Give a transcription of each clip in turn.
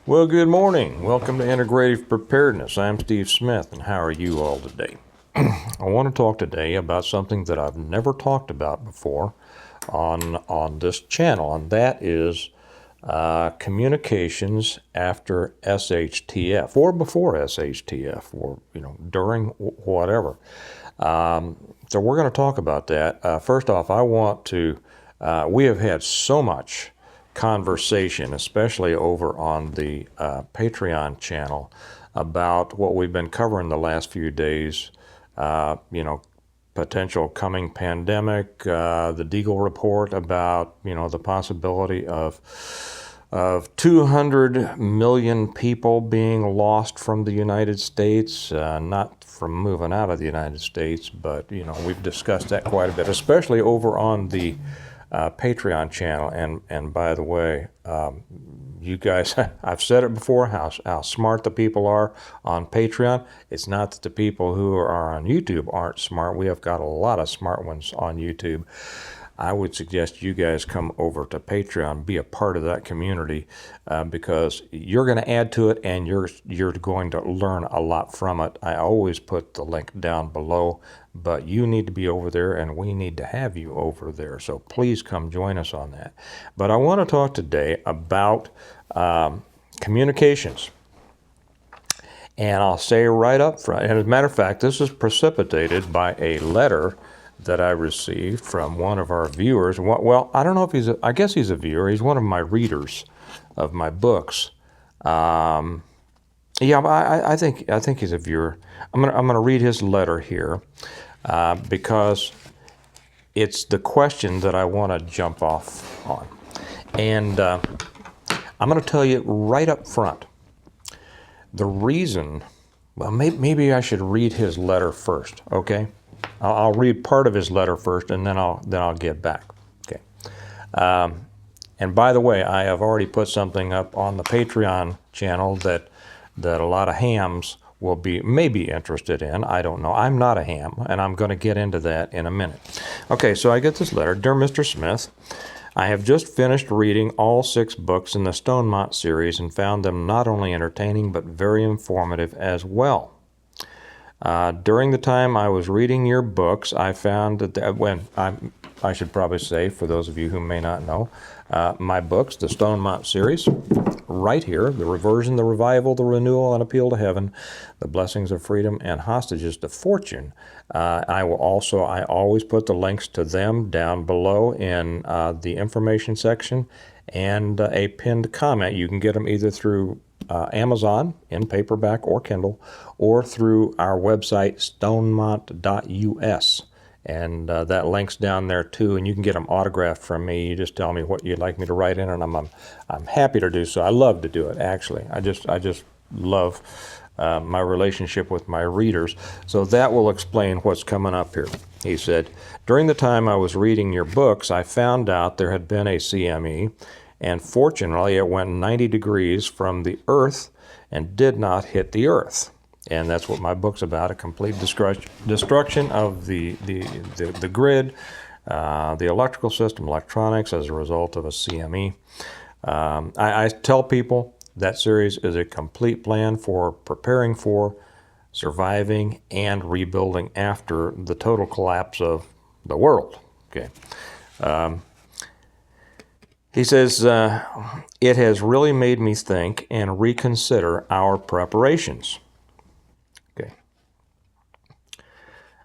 Well, good morning. Welcome to Integrative Preparedness. I'm Steve Smith, and how are you all today? I want to talk today about something that I've never talked about before on this channel, and that is communications after SHTF or before SHTF or during whatever. So we're going to talk about that. First off, I want to. We have had so much conversation, especially over on the Patreon channel, about what we've been covering the last few days. Potential coming pandemic, the Deagle report about the possibility of 200 million people being lost from the United States, not from moving out of the United States, but we've discussed that quite a bit, especially over on the Patreon channel. And by the way, you guys, I've said it before, how smart the people are on Patreon. It's not that the people who are on YouTube aren't smart. We have got a lot of smart ones on YouTube. I would suggest you guys come over to Patreon, be a part of that community, because you're going to add to it and you're going to learn a lot from it. I always put the link down below, but you need to be over there and we need to have you over there. So please come join us on that. But I want to talk today about communications. And I'll say right up front, and as a matter of fact, this is precipitated by a letter that I received from one of our viewers. Well, I don't know if I guess he's a viewer. He's one of my readers of my books. I think he's a viewer. I'm gonna read his letter here because it's the question that I want to jump off on, and I'm going to tell you right up front the reason. Well, maybe I should read his letter first. Okay. I'll read part of his letter first, and then I'll get back. Okay. And by the way, I have already put something up on the Patreon channel that a lot of hams may be interested in. I don't know. I'm not a ham, and I'm going to get into that in a minute. Okay, so I get this letter. Dear Mr. Smith, I have just finished reading all 6 books in the Stonemont series and found them not only entertaining but very informative as well. During the time I was reading your books, I found that I should probably say, for those of you who may not know, my books, the Stonemont series, right here, The Reversion, The Revival, The Renewal, and Appeal to Heaven, The Blessings of Freedom, and Hostages to Fortune. I always put the links to them down below in the information section and a pinned comment. You can get them either through Amazon in paperback or Kindle, or through our website, stonemont.us. And that link's down there too, and you can get them autographed from me. You just tell me what you'd like me to write in, and I'm happy to do so. I love to do it, actually. I just love my relationship with my readers. So that will explain what's coming up here. He said, during the time I was reading your books, I found out there had been a CME, and fortunately it went 90 degrees from the Earth and did not hit the Earth. And that's what my book's about, a complete destruction of the grid, the electrical system, electronics as a result of a CME. I tell people that series is a complete plan for preparing for, surviving, and rebuilding after the total collapse of the world. Okay. He says, it has really made me think and reconsider our preparations. Okay.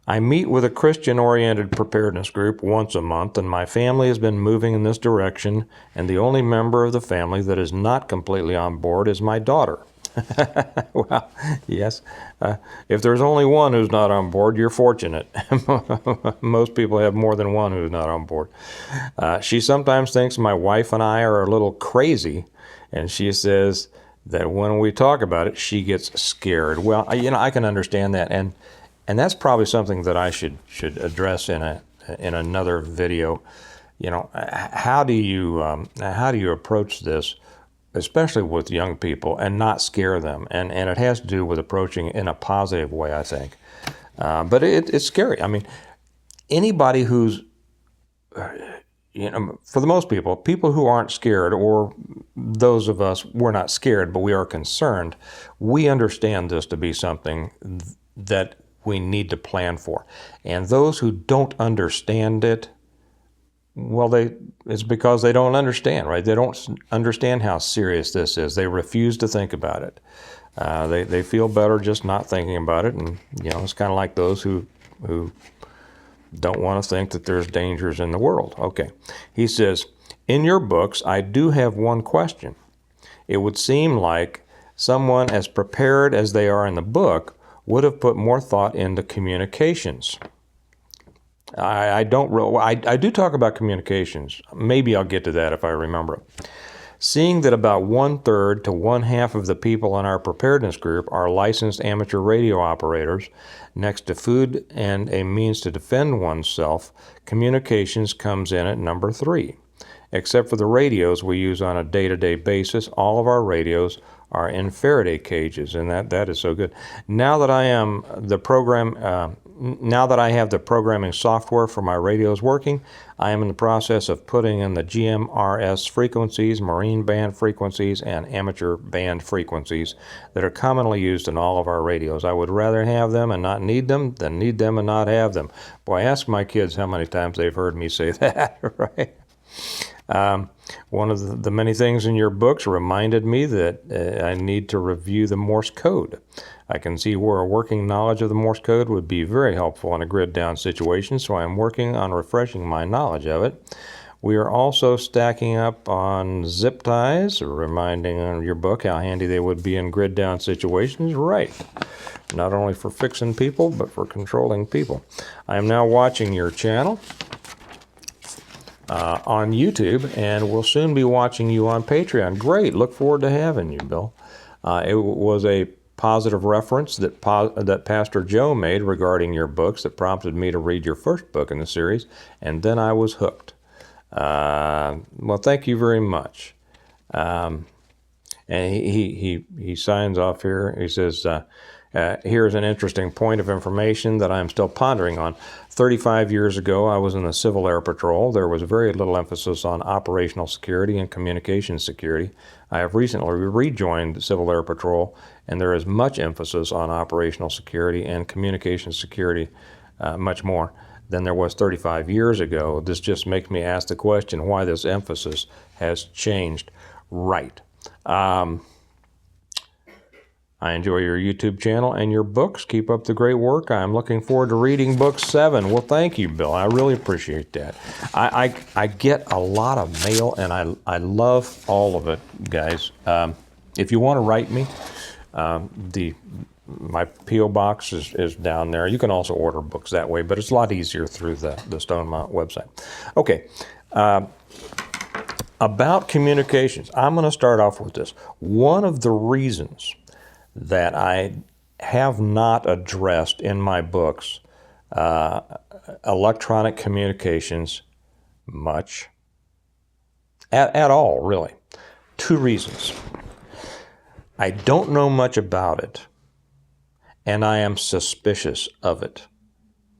I meet with a Christian-oriented preparedness group once a month, and my family has been moving in this direction, and the only member of the family that is not completely on board is my daughter. Well, yes. If there's only one who's not on board, you're fortunate. Most people have more than one who's not on board. She sometimes thinks my wife and I are a little crazy, and she says that when we talk about it, she gets scared. Well, I can understand that, and that's probably something that I should address in another video. How do you approach this, especially with young people, and not scare them? And it has to do with approaching in a positive way, I think. But it's scary. I mean, anybody who's for the most people, people who aren't scared, or those of us, we're not scared, but we are concerned, we understand this to be something that we need to plan for. And those who don't understand it, well, it's because they don't understand, right? They don't understand how serious this is. They refuse to think about it. They feel better just not thinking about it, and it's kind of like those who don't want to think that there's dangers in the world. Okay, he says, in your books, I do have one question. It would seem like someone as prepared as they are in the book would have put more thought into communications. I do talk about communications. Maybe I'll get to that if I remember it. Seeing that about 1/3 to 1/2 of the people in our preparedness group are licensed amateur radio operators, next to food and a means to defend oneself, communications comes in at number 3. Except for the radios we use on a day-to-day basis, all of our radios are in Faraday cages, and that is so good. Now that I have the programming software for my radios working, I am in the process of putting in the GMRS frequencies, marine band frequencies, and amateur band frequencies that are commonly used in all of our radios. I would rather have them and not need them than need them and not have them. Boy, ask my kids how many times they've heard me say that, right? One of the many things in your books reminded me that I need to review the Morse code. I can see where a working knowledge of the Morse code would be very helpful in a grid-down situation, so I am working on refreshing my knowledge of it. We are also stacking up on zip ties, reminding in your book how handy they would be in grid-down situations. Right. Not only for fixing people, but for controlling people. I am now watching your channel on YouTube, and we'll soon be watching you on Patreon. Great. Look forward to having you, Bill. It was a positive reference that Pastor Joe made regarding your books that prompted me to read your first book in the series, and then I was hooked. Well, thank you very much. And he signs off here. He says, here's an interesting point of information that I'm still pondering on. 35 years ago, I was in the Civil Air Patrol. There was very little emphasis on operational security and communications security. I have recently rejoined the Civil Air Patrol, and there is much emphasis on operational security and communications security, much more than there was 35 years ago. This just makes me ask the question why this emphasis has changed. Right. I enjoy your YouTube channel and your books. Keep up the great work. I'm looking forward to reading book 7. Well, thank you, Bill. I really appreciate that. I get a lot of mail, and I love all of it, guys. If you want to write me, my P.O. box is down there. You can also order books that way, but it's a lot easier through the Stonemount website. Okay. About communications, I'm going to start off with this. One of the reasons that I have not addressed in my books electronic communications much at all, really. 2 reasons. I don't know much about it, and I am suspicious of it.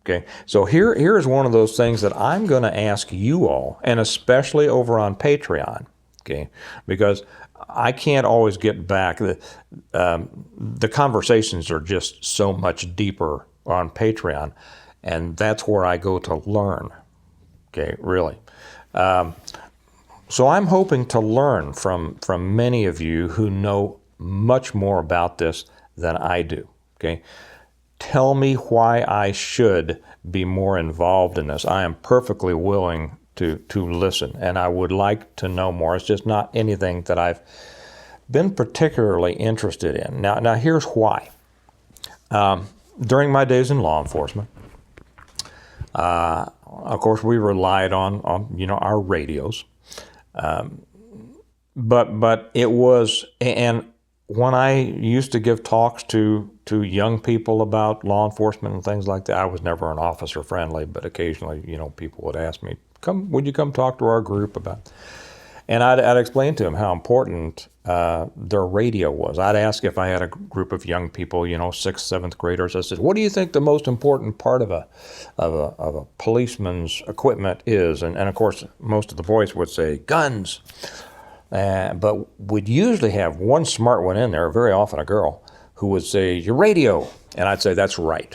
Okay, so here is one of those things that I'm going to ask you all, and especially over on Patreon, okay, because I can't always get back. The conversations are just so much deeper on Patreon, and that's where I go to learn, okay, really. So I'm hoping to learn from many of you who know much more about this than I do, okay? Tell me why I should be more involved in this. I am perfectly willing to listen, and I would like to know more. It's just not anything that I've been particularly interested in. Now here's why. During my days in law enforcement, of course, we relied on our radios, but it was, and when I used to give talks to young people about law enforcement and things like that, I was never an officer friendly, but occasionally, people would ask me, would you come talk to our group about? And I'd explain to them how important their radio was. I'd ask if I had a group of young people, 6th, 7th graders. I said, "What do you think the most important part of a policeman's equipment is?" And of course, most of the boys would say guns. But we'd usually have one smart one in there, very often a girl, who would say, "Your radio." And I'd say, "That's right.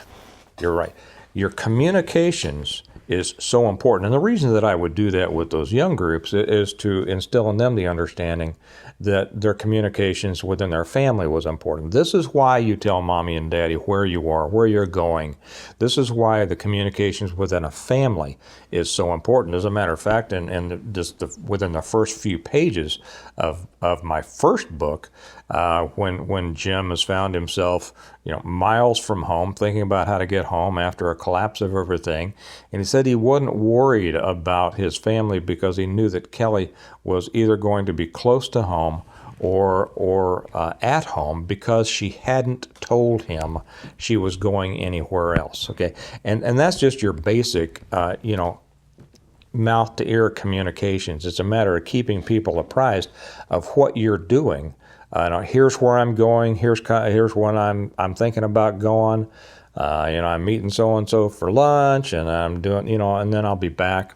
You're right. Your communications is so important." And the reason that I would do that with those young groups is to instill in them the understanding that their communications within their family was important. This is why you tell mommy and daddy where you are, where you're going. This is why the communications within a family is so important. As a matter of fact, and just within the first few pages of my first book, when Jim has found himself, miles from home, thinking about how to get home after a collapse of everything, and he said he wasn't worried about his family because he knew that Kelly was either going to be close to home or at home because she hadn't told him she was going anywhere else. Okay, and that's just your basic, mouth to ear communications. It's a matter of keeping people apprised of what you're doing. Here's where I'm going. Here's when I'm thinking about going. I'm meeting so and so for lunch, and I'm doing, and then I'll be back.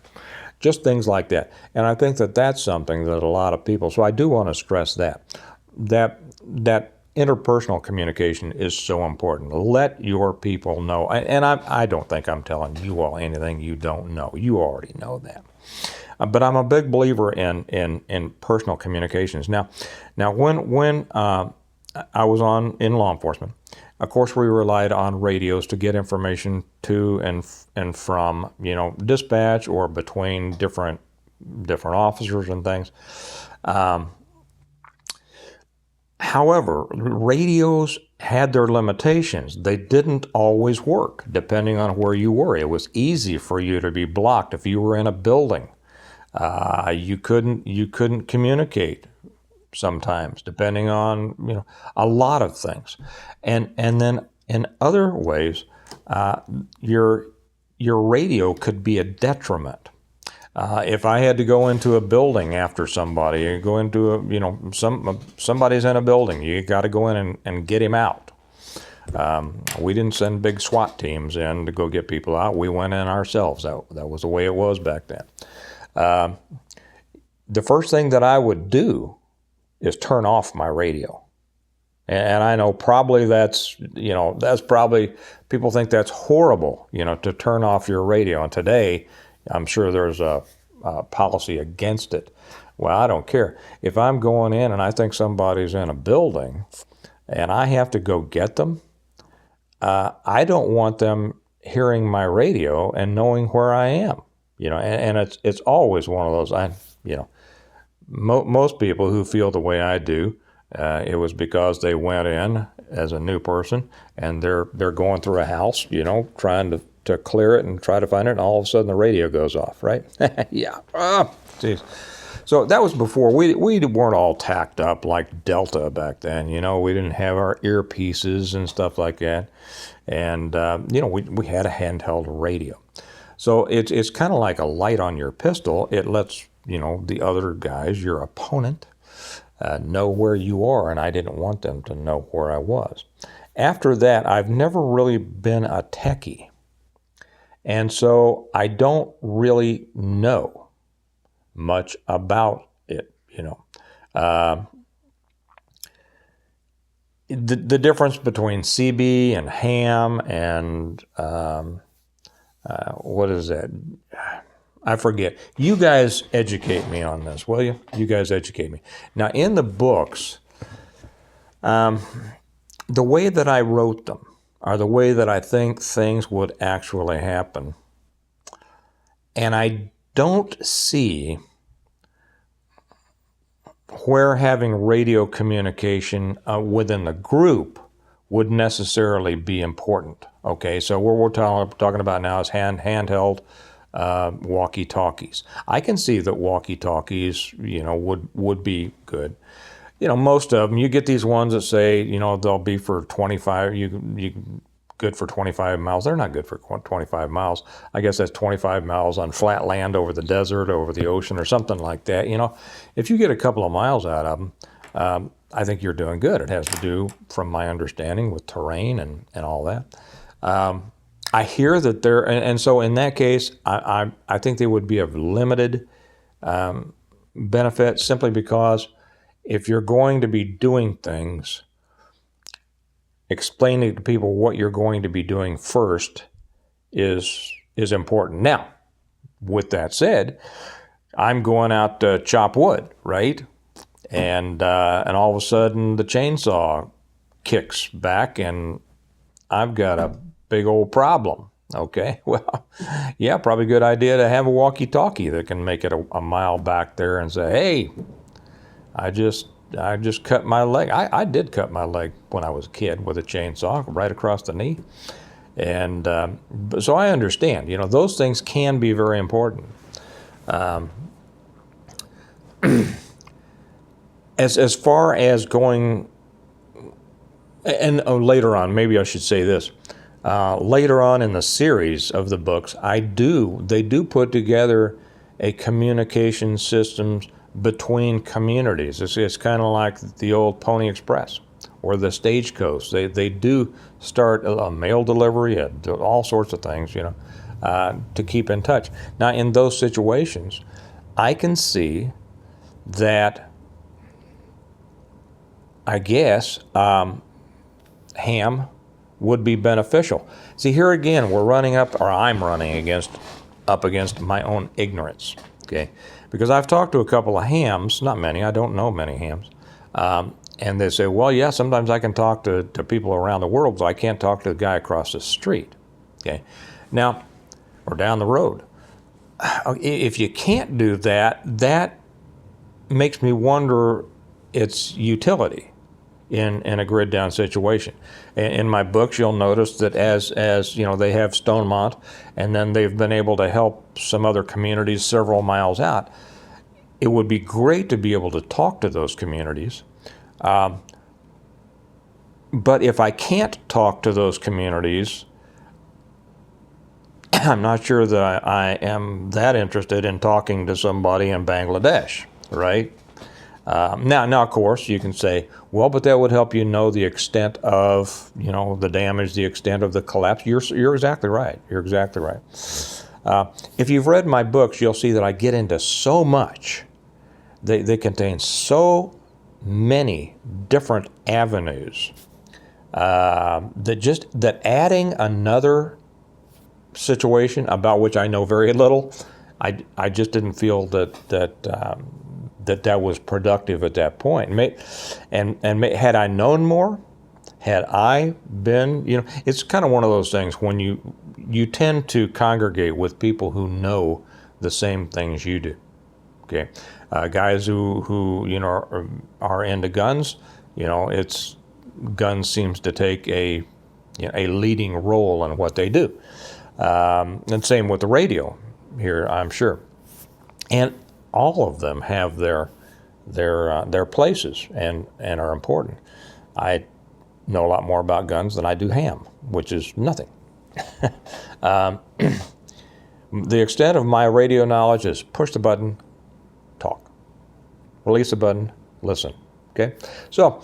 Just things like that. And I think that that's something that a lot of people. So I do want to stress that interpersonal communication is so important. Let your people know. And I don't think I'm telling you all anything you don't know. You already know that. But I'm a big believer in personal communications. Now, when I was in law enforcement, of course we relied on radios to get information to and from dispatch or between different officers and things. However, radios had their limitations. They didn't always work depending on where you were. It was easy for you to be blocked if you were in a building. You couldn't communicate sometimes, depending on a lot of things, and then in other ways, your radio could be a detriment. If I had to go into a building after somebody, go into somebody's in a building, you got to go in and get him out. We didn't send big SWAT teams in to go get people out. We went in ourselves. That was the way it was back then. The first thing that I would do is turn off my radio. And I know probably that's probably, people think that's horrible, to turn off your radio. And today, I'm sure there's a policy against it. Well, I don't care. If I'm going in and I think somebody's in a building and I have to go get them, I don't want them hearing my radio and knowing where I am. And it's always one of those, most people who feel the way I do, it was because they went in as a new person and they're going through a house, trying to clear it and try to find it, and all of a sudden the radio goes off, right? Yeah. Oh, geez. So that was before we weren't all tacked up like Delta back then. We didn't have our earpieces and stuff like that, and we had a handheld radio. So it's kind of like a light on your pistol. It lets the other guys, your opponent, know where you are, and I didn't want them to know where I was. After that, I've never really been a techie. And so I don't really know much about it, The difference between CB and ham and what is that? I forget. You guys educate me on this, will you? You guys educate me. Now, in the books, the way that I wrote them, are the way that I think things would actually happen. And I don't see where having radio communication within the group would necessarily be important. Okay, so what we're talking about now is handheld walkie-talkies. I can see that walkie-talkies, would be good. Most of them, you get these ones that say, they'll be for 25, you good for 25 miles. They're not good for 25 miles. I guess that's 25 miles on flat land over the desert, over the ocean, or something like that. You know, if you get a couple of miles out of them, I think you're doing good. It has to do, from my understanding, with terrain and all that. I hear that there, and so in that case, I think they would be of limited benefit, simply because if you're going to be doing things, explaining to people what you're going to be doing first is important. Now, with that said, I'm going out to chop wood, right? And all of a sudden the chainsaw kicks back and I've got a big old problem. Okay, well, yeah, probably a good idea to have a walkie-talkie that can make it a mile back there and say, hey, I just cut my leg. I did cut my leg when I was a kid with a chainsaw right across the knee. And so I understand, you know, those things can be very important. As far as going, and later on, maybe I should say this, later on in the series of the books, they do put together a communication systems between communities. It's kind of like the old Pony Express or the Stagecoach. They do start a mail delivery, all sorts of things, you know, to keep in touch. Now, in those situations, I can see that, I guess, ham would be beneficial. See, here again, I'm running up against my own ignorance, okay? Because I've talked to a couple of hams, not many, I don't know many hams, and they say, well, yeah, sometimes I can talk to people around the world, so I can't talk to the guy across the street, okay? Now, or down the road. If you can't do that, that makes me wonder its utility in a grid down situation. In my books, you'll notice that as you know, they have Stonemont, and then they've been able to help some other communities several miles out. It would be great to be able to talk to those communities. But if I can't talk to those communities, I'm not sure that I am that interested in talking to somebody in Bangladesh, right? Now, of course, you can say, well, but that would help you know the extent of, you know, the damage, the extent of the collapse. You're exactly right. You're exactly right. If you've read my books, you'll see that I get into so much. They contain so many different avenues that adding another situation about which I know very little, I just didn't feel that was productive at that point. And had I known more, had I been, you know, it's kind of one of those things when you tend to congregate with people who know the same things you do. Okay, guys who you know are into guns, you know, guns seems to take a leading role in what they do, and same with the radio here, I'm sure, and all of them have their places and are important. I know a lot more about guns than I do ham, which is nothing. The extent of my radio knowledge is push the button, talk. Release the button, listen. Okay? So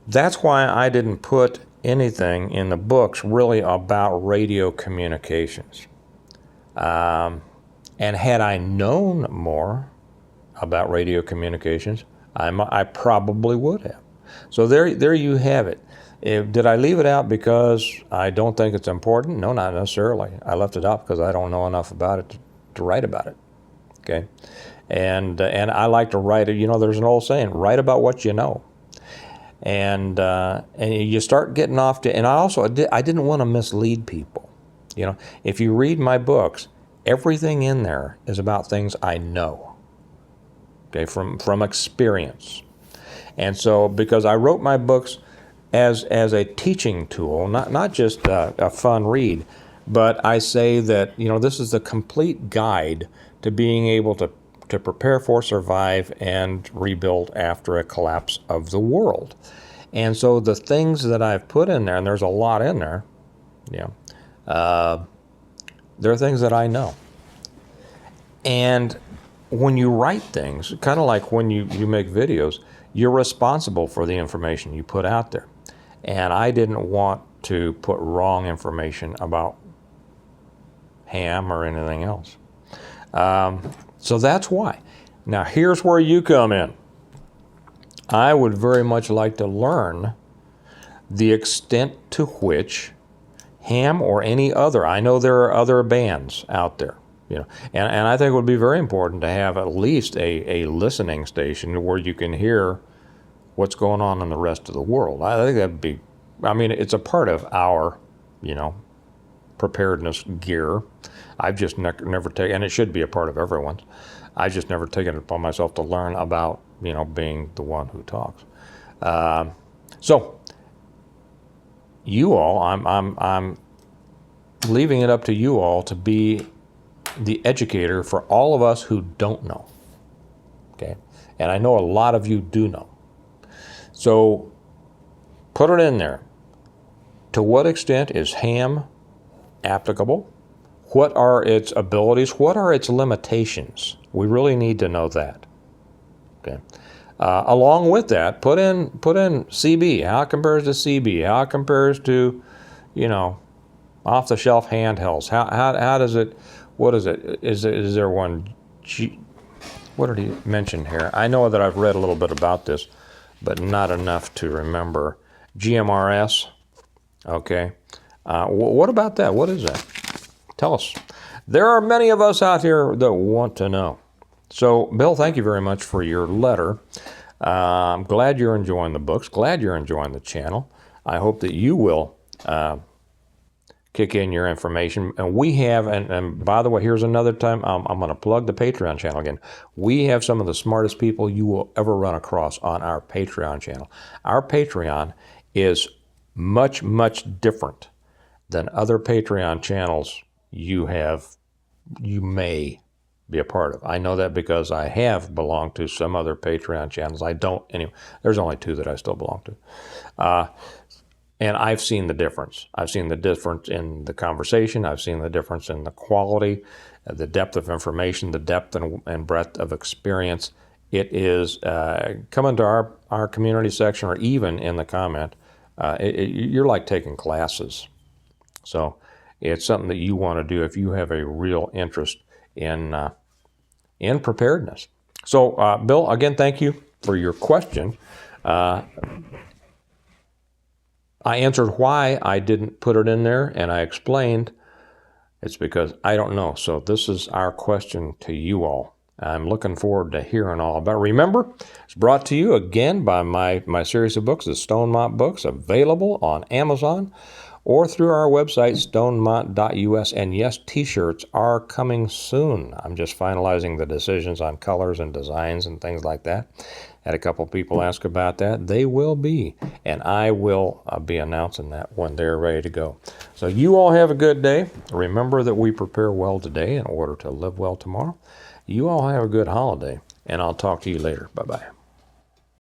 that's why I didn't put anything in the books really about radio communications. And had I known more about radio communications, I probably would have. So there you have it. Did I leave it out because I don't think it's important? No, not necessarily. I left it out because I don't know enough about it to write about it. Okay, and I like to write it. You know, there's an old saying: write about what you know. And you start getting off to. And I didn't want to mislead people. You know, if you read my books, everything in there is about things I know. Okay, from experience. And so, because I wrote my books as a teaching tool, not just a fun read, but I say that, you know, this is the complete guide to being able to prepare for, survive, and rebuild after a collapse of the world. And so the things that I've put in there, and there's a lot in there, Yeah. There are things that I know. And when you write things, kind of like when you make videos, you're responsible for the information you put out there. And I didn't want to put wrong information about ham or anything else. So that's why. Now here's where you come in. I would very much like to learn the extent to which ham or any other, I know there are other bands out there, you know, and I think it would be very important to have at least a listening station where you can hear what's going on in the rest of the world. I think that'd be, I mean, it's a part of our, you know, preparedness gear. I've just never taken, and it should be a part of everyone's. I just never taken it upon myself to learn about, you know, being the one who talks. So you all, I'm leaving it up to you all to be the educator for all of us who don't know. Okay, and I know a lot of you do know. So put it in there. To what extent is ham applicable? What are its abilities? What are its limitations? We really need to know that. Okay. Along with that, put in CB. How it compares to CB? How it compares to, you know, off-the-shelf handhelds? How does it? What is it? Is there one? What did he mention here? I know that I've read a little bit about this, but not enough to remember. GMRS. Okay. What about that? What is that? Tell us. There are many of us out here that want to know. So, Bill, thank you very much for your letter. I'm glad you're enjoying the books. Glad you're enjoying the channel. I hope that you will kick in your information. And we have, and by the way, here's another time, I'm going to plug the Patreon channel again. We have some of the smartest people you will ever run across on our Patreon channel. Our Patreon is much, much different than other Patreon channels you may be a part of. I know that because I have belonged to some other Patreon channels. I don't anyway. There's only two that I still belong to. And I've seen the difference. I've seen the difference in the conversation. I've seen the difference in the quality, the depth of information, the depth and breadth of experience. It is coming to our community section or even in the comment. You're like taking classes. So it's something that you want to do if you have a real interest in preparedness. So, Bill, again, thank you for your question. I answered why I didn't put it in there, and I explained it's because I don't know. So this is our question to you all. I'm looking forward to hearing all about it. Remember, it's brought to you again by my series of books, the Stonemont Books, available on Amazon or through our website, stonemont.us. And yes, t-shirts are coming soon. I'm just finalizing the decisions on colors and designs and things like that. Had a couple people ask about that. They will be, and I will be announcing that when they're ready to go. So you all have a good day. Remember that we prepare well today in order to live well tomorrow. You all have a good holiday, and I'll talk to you later. Bye-bye.